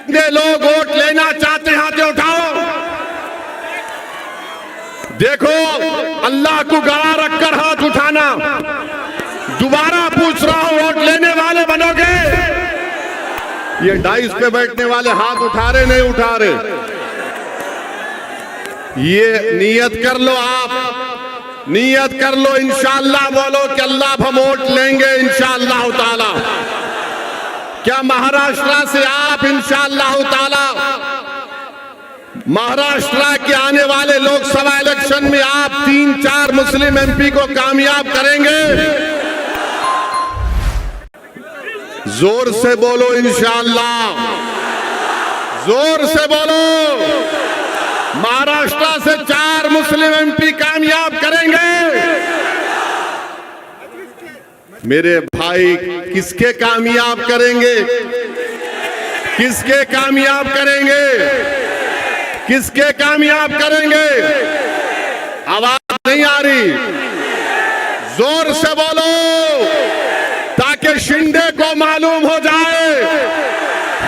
कितने लोग वोट लेना चाहते हैं हाथ उठाओ। देखो, अल्लाह को गवाह रखकर हाथ उठाना। दोबारा पूछ रहा हूं, वोट लेने वाले बनोगे? ये डाइस पे बैठने वाले हाथ उठा रहे नहीं उठा रहे? ये नियत कर लो, आप नियत कर लो, इंशाअल्लाह बोलो कि अल्लाह हम वोट लेंगे इंशाअल्लाह ताला। क्या महाराष्ट्र से आप इंशाअल्लाह ताला महाराष्ट्र के आने वाले लोकसभा इलेक्शन में आप 3-4 मुस्लिम एमपी को कामयाब करेंगे? जोर से बोलो इंशाअल्लाह, जोर से बोलो। महाराष्ट्र से 4 मुस्लिम एमपी कामयाब करेंगे। मेरे भाई, किसके कामयाब करेंगे? किसके कामयाब करेंगे? किसके कामयाब करेंगे? आवाज नहीं आ रही, जोर से बोलो ताकि शिंदे को मालूम हो जाए,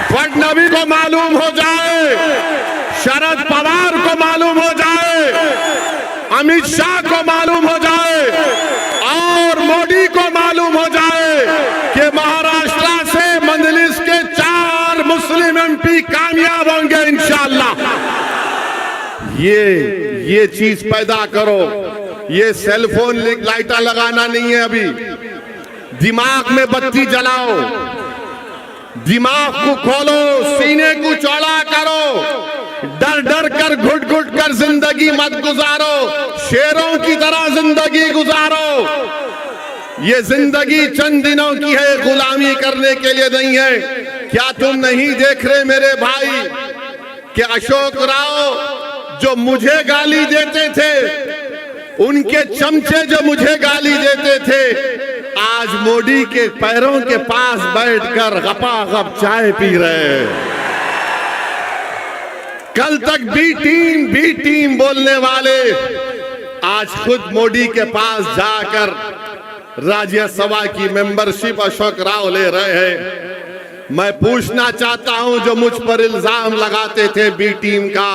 फडणवीस को मालूम हो जाए, शरद पवार को मालूम हो जाए, अमित शाह को मालूम हो जाए और मोदी को मालूम हो जाए कि महाराष्ट्र से मंजलिस के 4 मुस्लिम एमपी कामयाब होंगे इंशाअल्लाह। ये चीज पैदा करो। ये सेलफोन लाइटा लगाना नहीं है अभी। दिमाग में बत्ती जलाओ, दिमाग को खोलो, सीने को चौड़ा करो, डर डर कर घुट घुट कर जिंदगी मत गुजारो, शेरों की तरह जिंदगी गुजारो। ये जिंदगी चंद दिनों की है, गुलामी करने के लिए नहीं है। क्या तुम नहीं देख रहे मेरे भाई कि अशोक राव जो मुझे गाली देते थे, उनके चमचे जो मुझे गाली देते थे, आज मोदी के पैरों के पास बैठकर गपागप चाय पी रहे हैं। कल तक बी टीम बोलने वाले आज खुद मोदी के पास जाकर राज्यसभा की मेंबरशिप अशोक राव ले रहे हैं। मैं पूछना चाहता हूं, जो मुझ पर इल्जाम लगाते थे बी टीम का,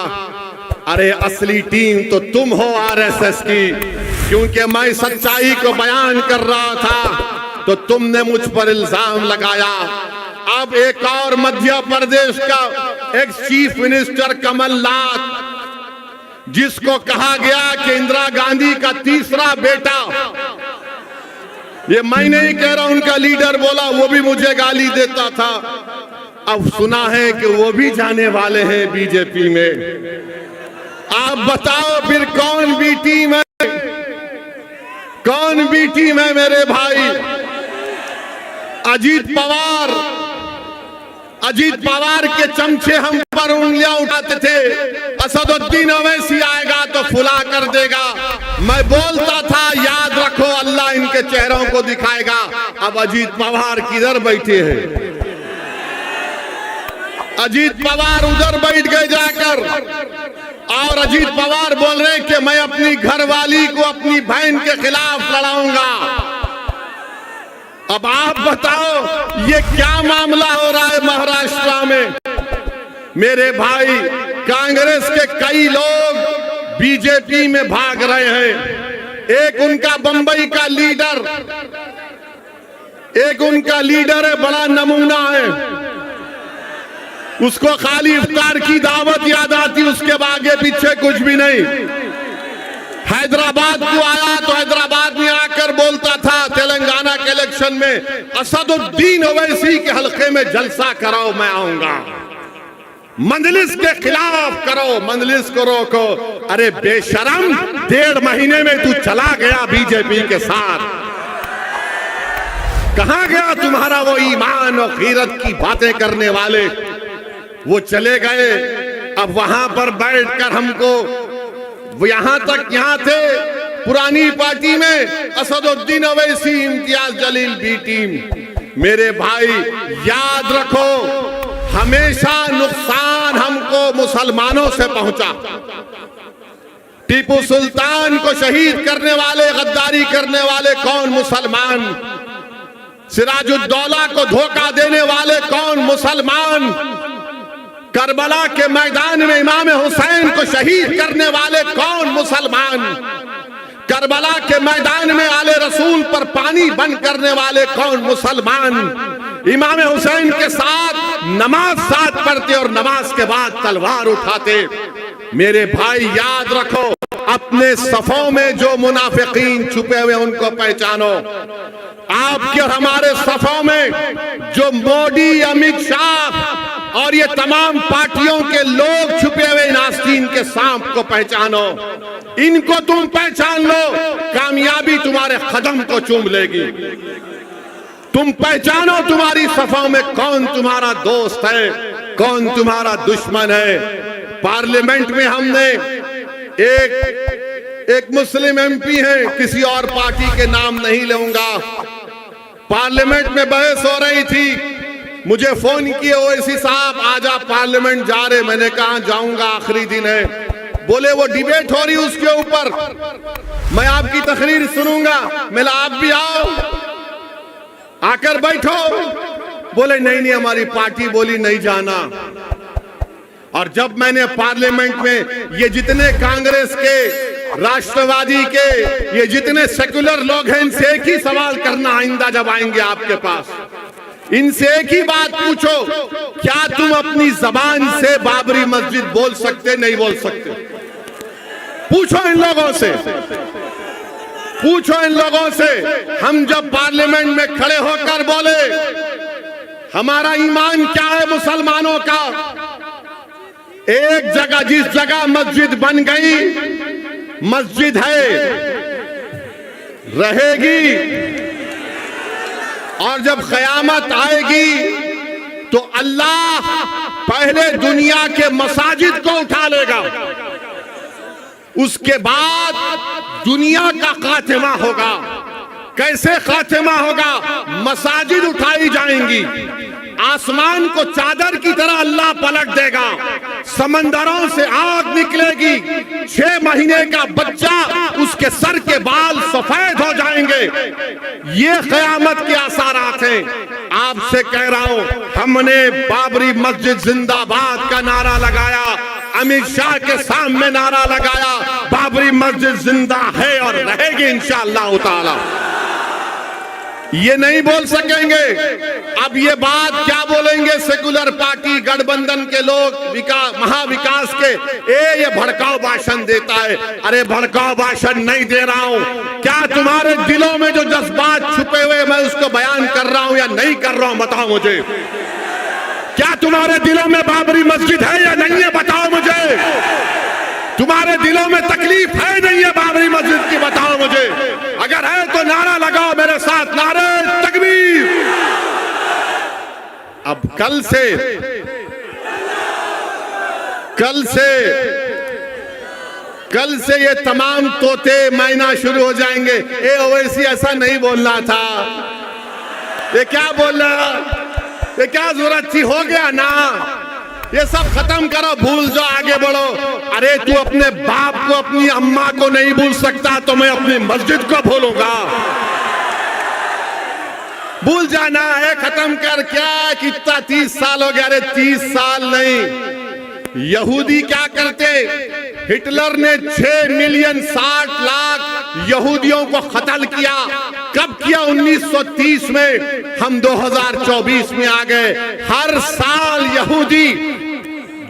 अरे असली टीम तो तुम हो आरएसएस की, क्योंकि मैं सच्चाई को बयान कर रहा था तो तुमने मुझ पर इल्जाम लगाया। अब एक और मध्य प्रदेश का एक्स चीफ मिनिस्टर कमलनाथ, जिसको कहा गया कि इंदिरा गांधी का तीसरा बेटा, ये मैं नहीं कह रहा, उनका लीडर बोला, वो भी मुझे गाली देता था। अब सुना है कि वो भी जाने वाले हैं बीजेपी में। आप बताओ फिर कौन बी टीम है? कौन बी टीम है मेरे भाई? अजीत पवार के चमचे हम पर उंगलियां उठाते थे। असदुद्दीन ओवैसी आएगा तो फुला कर देगा। मैं बोलता था याद रखो, अल्लाह इनके चेहरों को दिखाएगा। अब अजीत पवार किधर बैठे हैं? अजीत पवार उधर बैठ गए जाकर, और अजीत पवार बोल रहे कि मैं अपनी घरवाली को अपनी बहन के खिलाफ लड़ाऊंगा। अब आप बताओ ये क्या मामला हो रहा है महाराष्ट्र में? मेरे भाई, कांग्रेस के कई लोग बीजेपी में भाग रहे हैं। एक उनका बंबई का लीडर, एक उनका लीडर है, बड़ा नमूना है। उसको खाली इफ्तार की दावत याद आती, उसके आगे पीछे कुछ भी नहीं। हैदराबाद को आया तो हैदराबाद में आकर बोलता था तेलंगाना के इलेक्शन में असदुद्दीन ओवैसी के हल्के में जलसा कराओ, मैं आऊंगा। मंजलिस के खिलाफ करो, मंजलिस को रोको। अरे बेशरम, 1.5 महीने में तू चला गया बीजेपी के साथ। कहां गया तुम्हारा वो ईमान और गैरत की बातें करने वाले? वो चले गए। अब वहां पर बैठकर हमको, वो यहां थे पुरानी पार्टी में असदुद्दीन ओवैसी, इम्तियाज जलील बी टीम। मेरे भाई याद रखो, हमेशा नुकसान हमको मुसलमानों से पहुंचा। टीपू सुल्तान को शहीद करने वाले, गद्दारी करने वाले कौन? मुसलमान। सिराजुद्दौला को धोखा देने वाले कौन? मुसलमान। करबला के मैदान में इमाम हुसैन को शहीद करने वाले कौन मुसलमान? करबला के मैदान में आले रसूल पर पानी बंद करने वाले कौन मुसलमान? इमाम हुसैन के साथ नमाज साथ पढ़ते और नमाज के बाद तलवार उठाते। मेरे भाई याद रखो, अपने सफों में जो मुनाफिकीन छुपे हुए उनको पहचानो। आपके और हमारे सफों में जो मोदी, अमित शाह और ये तमाम पार्टियों के लोग छुपे हुए इन आस्तीन के सांप को पहचानो। इनको तुम पहचान लो, कामयाबी तुम्हारे कदम को चूम लेगी। तुम पहचानो तुम्हारी सफों में कौन तुम्हारा दोस्त है, कौन तुम्हारा दुश्मन है। पार्लियामेंट में हमने एक मुस्लिम एमपी हैं, किसी और पार्टी के नाम नहीं लूंगा, पार्लियामेंट में बहस हो रही थी। मुझे फोन किए, ओवैसी साहब आज आप पार्लियामेंट जा रहे? मैंने कहा जाऊंगा, आखिरी दिन है। बोले वो डिबेट हो रही उसके ऊपर, मैं आपकी तकरीर सुनूंगा। मैंने आप भी आओ, आकर बैठो। बोले नहीं हमारी पार्टी बोली नहीं जाना। और जब मैंने पार्लियामेंट में ये जितने कांग्रेस के, राष्ट्रवादी के, ये जितने सेक्युलर लोग हैं, इनसे एक ही सवाल करना आइंदा जब आएंगे आपके पास, इनसे एक ही बात पूछो, क्या तुम अपनी जबान से बाबरी मस्जिद बोल सकते? नहीं बोल सकते? पूछो इन लोगों से, पूछो इन लोगों से। हम जब पार्लियामेंट में खड़े होकर बोले हमारा ईमान क्या है मुसलमानों का, एक जगह जिस जगह मस्जिद बन गई, मस्जिद है, रहेगी, और जब क़यामत आएगी तो अल्लाह पहले दुनिया के मसाजिद को उठा लेगा, उसके बाद दुनिया का खात्मा होगा। कैसे खात्मा होगा? मसाजिद उठाई जाएंगी, आसमान को चादर की तरह अल्लाह पलट देगा, समंदरों से आग निकलेगी, 6 महीने का बच्चा, उसके सर के बाल सफेद हो जाएंगे। ये क़यामत के आसारात हैं। आपसे कह रहा हूं, हमने बाबरी मस्जिद जिंदाबाद का नारा लगाया, अमित शाह के सामने नारा लगाया, बाबरी मस्जिद जिंदा है और रहेगी इंशाअल्लाह ताला। ये नहीं बोल सकेंगे। अब ये बात क्या बोलेंगे सेकुलर पार्टी गठबंधन के लोग, महाविकास के, ये भड़काऊ भाषण देता है। अरे भड़काऊ भाषण नहीं दे रहा हूं। क्या तुम्हारे दिलों में जो जज्बात छुपे हुए मैं उसको बयान कर रहा हूं या नहीं कर रहा हूं? बताओ मुझे। क्या तुम्हारे दिलों में बाबरी मस्जिद है या नहीं है? बताओ मुझे। तुम्हारे दिलों में तकलीफ है नहीं है बाबरी मस्जिद की? बताओ मुझे। अगर है तो नारा लगाओ मेरे साथ, नारे तकबीर। अब कल से ये तमाम तोते मैना शुरू हो जाएंगे। ओवैसी ऐसा नहीं बोलना था, ये क्या बोल रहा, ये क्या जरूरत थी? हो गया ना, ये सब खत्म करो, भूल जाओ, आगे बढ़ो। अरे तू अपने बाप को, अपनी अम्मा को नहीं भूल सकता तो मैं अपनी मस्जिद को भूलूंगा? भूल जाना है, खत्म कर। क्या कितना 30 साल हो गया? अरे 30 साल नहीं। यहूदी क्या करते? हिटलर ने 6 मिलियन 60 लाख यहूदियों को कत्ल किया। कब किया? 1930 में। हम 2024 में आ गए। हर साल यहूदी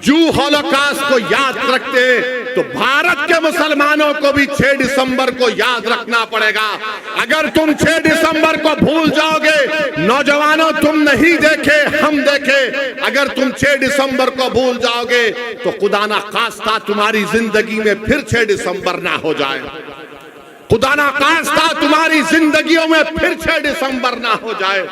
जू हॉलोकॉस्ट को याद रखते हैं, तो भारत के मुसलमानों को भी 6 दिसंबर को याद रखना पड़ेगा। अगर तुम 6 दिसंबर को भूल जाओगे, नौजवानों तुम नहीं देखे हम देखे, अगर तुम 6 दिसंबर को भूल जाओगे तो खुदा ना खास्ता तुम्हारी जिंदगी में फिर 6 दिसंबर ना हो जाए। खुदा ना खास्ता तुम्हारी जिंदगियों में फिर 6 दिसंबर ना हो जाए।